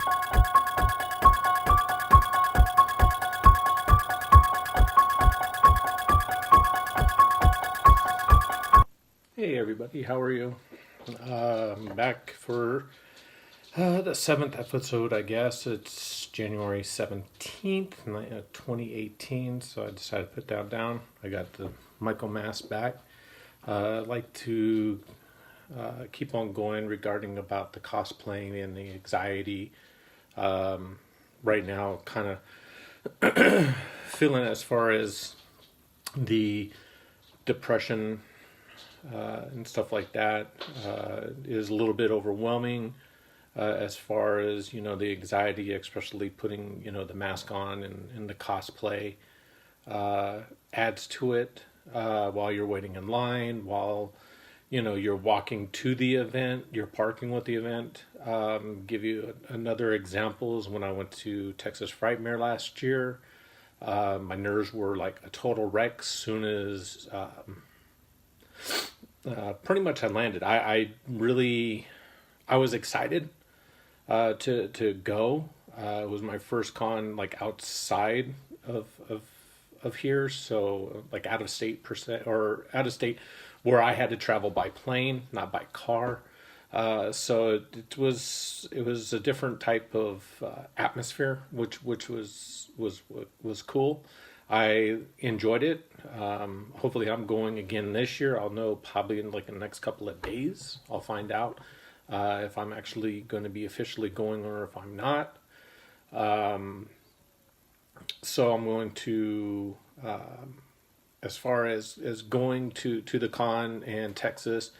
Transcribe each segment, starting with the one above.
Hey everybody, how are you? I'm back for the seventh episode, I guess. It's January 17th, 2018, so I decided to put that down. I got the Michael Myers back. I'd like to keep on going regarding about the cosplaying and the anxiety. Right now, kind of feeling as far as the depression and stuff like that is a little bit overwhelming as far as the anxiety, especially putting the mask on and the cosplay adds to it while you're waiting in line, while you're walking to the event, you're parking with the event. Give you another example is when I went to Texas Frightmare last year. My nerves were like a total wreck as soon as pretty much I landed. I was excited to go. It was my first con like outside of here, so like out of state or out of state where I had to travel by plane, not by car. So it was a different type of atmosphere, which was cool. I enjoyed it. Hopefully I'm going again this year. I'll know probably in like the next couple of days. I'll find out if I'm actually going to be officially going or if I'm not. So I'm going to, as far as going to the con and Texas,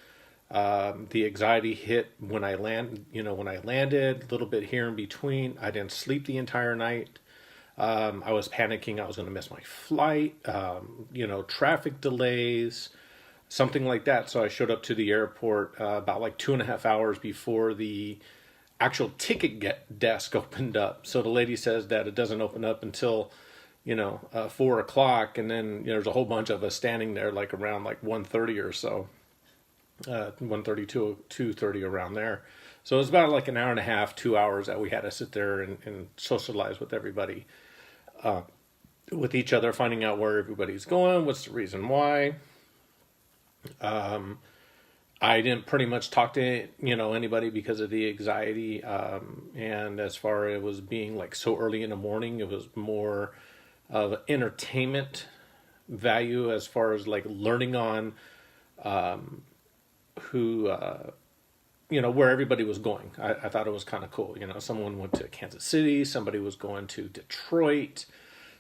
the anxiety hit when I landed, a little bit here in between. I didn't sleep the entire night. I was panicking. I was going to miss my flight, traffic delays, something like that. So I showed up to the airport about like 2.5 hours before the actual ticket desk opened up. So the lady says that it doesn't open up until, 4 o'clock. And then there's a whole bunch of us standing there like around like 1:30 or so, 1:30 to 2:30 around there. So it was about like an hour and a half, 2 hours that we had to sit there and socialize with everybody, with each other, finding out where everybody's going, what's the reason why. I didn't pretty much talk to anybody because of the anxiety, and as far as it was being like so early in the morning, it was more of entertainment value as far as like learning on who where everybody was going. I thought it was kind of cool. Someone went to Kansas City, somebody was going to Detroit,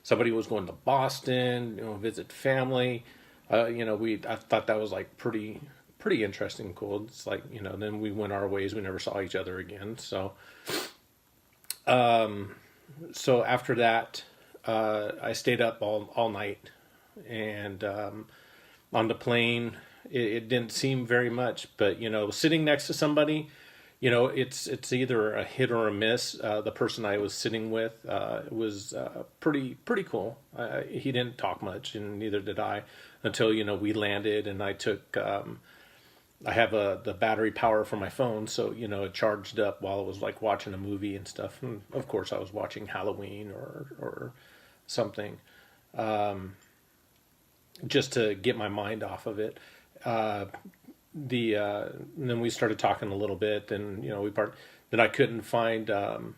somebody was going to Boston, visit family. I thought that was like pretty interesting and cool. It's like, then we went our ways. We never saw each other again. So after that, I stayed up all night, and on the plane, it didn't seem very much, but sitting next to somebody, it's either a hit or a miss. The person I was sitting with was pretty cool. He didn't talk much, and neither did I, until we landed, and I took. I have the battery power for my phone, so it charged up while I was like watching a movie and stuff. And of course, I was watching Halloween or something, just to get my mind off of it. And then we started talking a little bit, and then I couldn't find the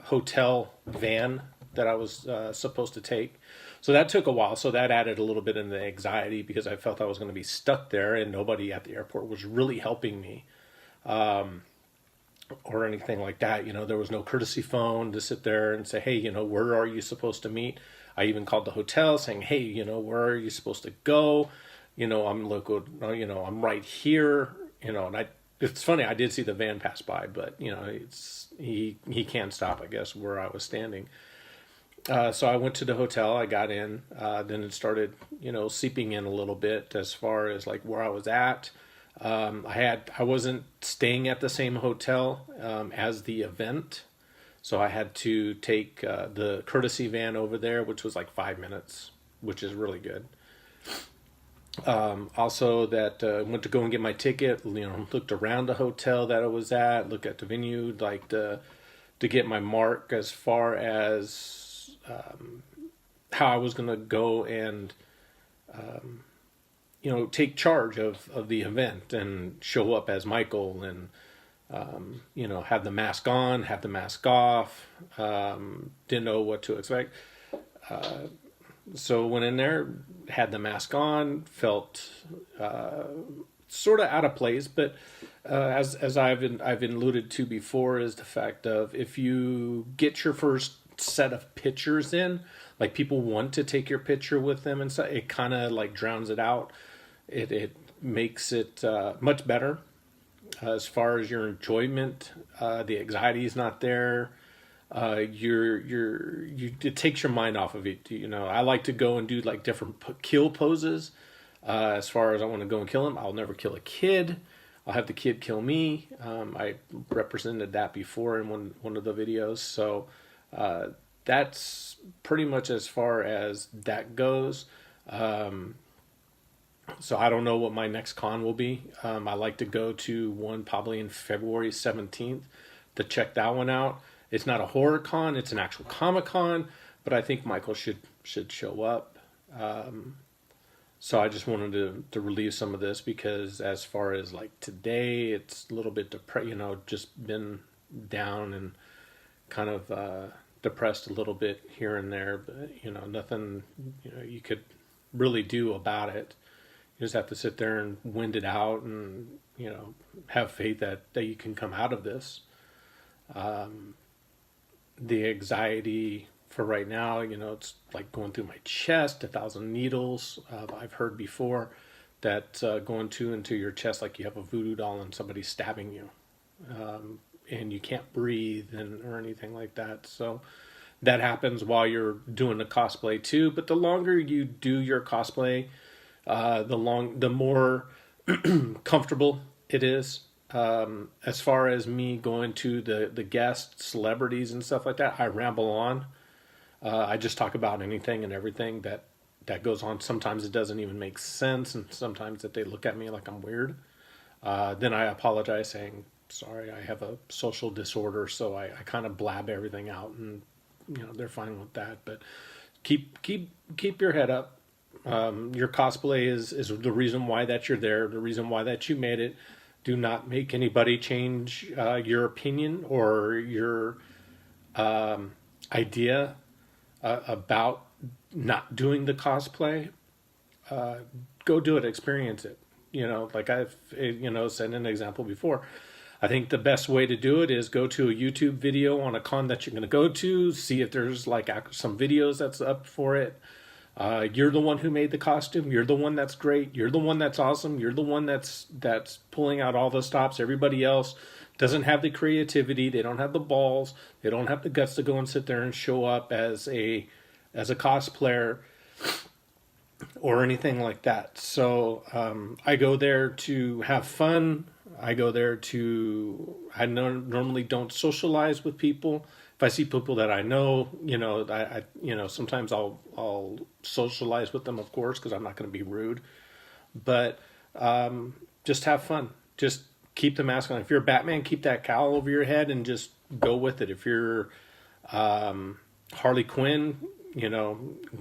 hotel van that I was supposed to take, so that took a while. So that added a little bit in the anxiety because I felt I was going to be stuck there, and nobody at the airport was really helping me, or anything like that. There was no courtesy phone to sit there and say, hey, where are you supposed to meet? I even called the hotel saying, hey, where are you supposed to go? I'm local, I'm right here, and it's funny, I did see the van pass by, but, he can't stop, I guess, where I was standing. So I went to the hotel, I got in, then it started, seeping in a little bit as far as like where I was at. I wasn't staying at the same hotel, as the event. So I had to take, the courtesy van over there, which was like 5 minutes, which is really good. Also, that went to go and get my ticket. Looked around the hotel that I was at, looked at the venue, like to get my mark as far as how I was gonna go and take charge of the event and show up as Michael and have the mask on, have the mask off. Didn't know what to expect. So went in there, had the mask on, felt sort of out of place. But as I've alluded to before, is the fact of if you get your first set of pictures in, like people want to take your picture with them and stuff, it kind of like drowns it out. It makes it much better as far as your enjoyment. The anxiety is not there. It takes your mind off of it. I like to go and do like different kill poses. As far as I want to go and kill him, I'll never kill a kid. I'll have the kid kill me. I represented that before in one of the videos. So that's pretty much as far as that goes. So I don't know what my next con will be. I like to go to one probably in February 17th to check that one out. It's not a horror con; it's an actual Comic Con. But I think Michael should show up. So I just wanted to relieve some of this because as far as like today, it's a little bit just been down and kind of depressed a little bit here and there. But nothing you could really do about it. You just have to sit there and wind it out and have faith that you can come out of this. The anxiety for right now, it's like going through my chest, 1,000 needles. I've heard before that going into your chest like you have a voodoo doll and somebody's stabbing you, and you can't breathe or anything like that. So that happens while you're doing the cosplay too. But the longer you do your cosplay, the more comfortable it is. As far as me going to the guests, celebrities and stuff like that, I ramble on. I just talk about anything and everything that goes on. Sometimes it doesn't even make sense, and sometimes that they look at me like I'm weird. Then I apologize, saying sorry, I have a social disorder, so I kind of blab everything out, and they're fine with that. But keep your head up. Your cosplay is the reason why that you're there, the reason why that you made it. Do not make anybody change your opinion or your idea about not doing the cosplay. Go do it, experience it. Like I've said an example before. I think the best way to do it is go to a YouTube video on a con that you're going to go to, see if there's like some videos that's up for it. You're the one who made the costume. You're the one that's great. You're the one that's awesome. You're the one that's pulling out all the stops. Everybody else doesn't have the creativity. They don't have the balls. They don't have the guts to go and sit there and show up as a cosplayer or anything like that. So I go there to have fun. I go there I normally don't socialize with people. If I see people that I know, I sometimes I'll socialize with them, of course, because I'm not going to be rude. But just have fun. Just keep the mask on. If you're Batman, keep that cowl over your head and just go with it. If you're Harley Quinn,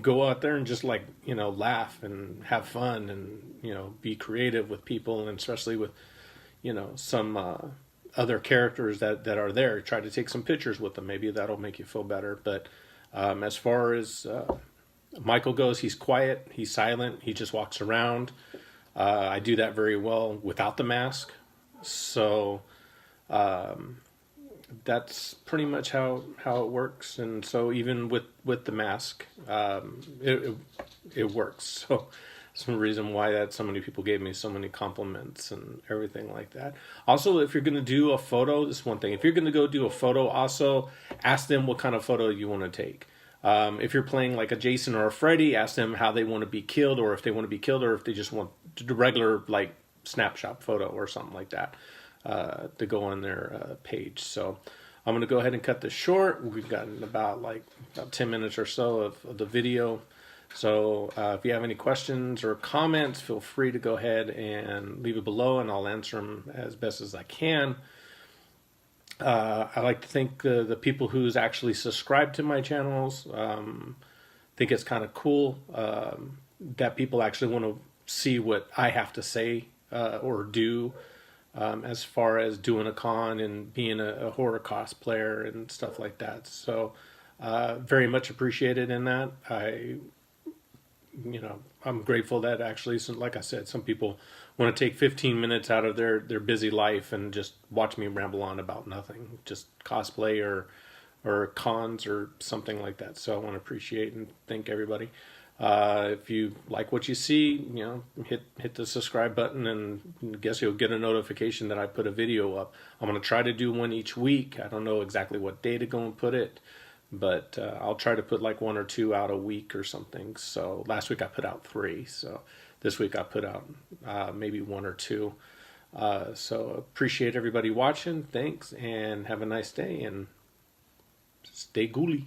go out there and just laugh and have fun and be creative with people, and especially with some other characters that are there. Try to take some pictures with them. Maybe that'll make you feel better. But as far as Michael goes, he's quiet, he's silent, he just walks around. I do that very well without the mask. So that's pretty much how it works. And so even with the mask, it works. So some reason why that so many people gave me so many compliments and everything like that. Also, if you're going to do a photo, this is one thing. If you're going to go do a photo, also ask them what kind of photo you want to take. If you're playing like a Jason or a Freddy, ask them how they want to be killed, or if they want to be killed, or if they just want to do regular like snapshot photo or something like that to go on their page. So I'm going to go ahead and cut this short. We've gotten about 10 minutes or so of the video. So if you have any questions or comments, feel free to go ahead and leave it below, and I'll answer them as best as I can. I like to thank the people who's actually subscribed to my channels. Think it's kind of cool that people actually want to see what I have to say or do as far as doing a con and being a horror cosplayer and stuff like that. So very much appreciated in that. I'm grateful that actually, like I said, some people want to take 15 minutes out of their busy life and just watch me ramble on about nothing, just cosplay or cons or something like that. So I want to appreciate and thank everybody. If you like what you see, hit the subscribe button, and I guess you'll get a notification that I put a video up. I'm going to try to do one each week. I don't know exactly what day to go and put it, but I'll try to put like 1 or 2 out a week or something. So last week I put out 3. So this week I put out maybe 1 or 2. So appreciate everybody watching. Thanks, and have a nice day, and stay ghouly.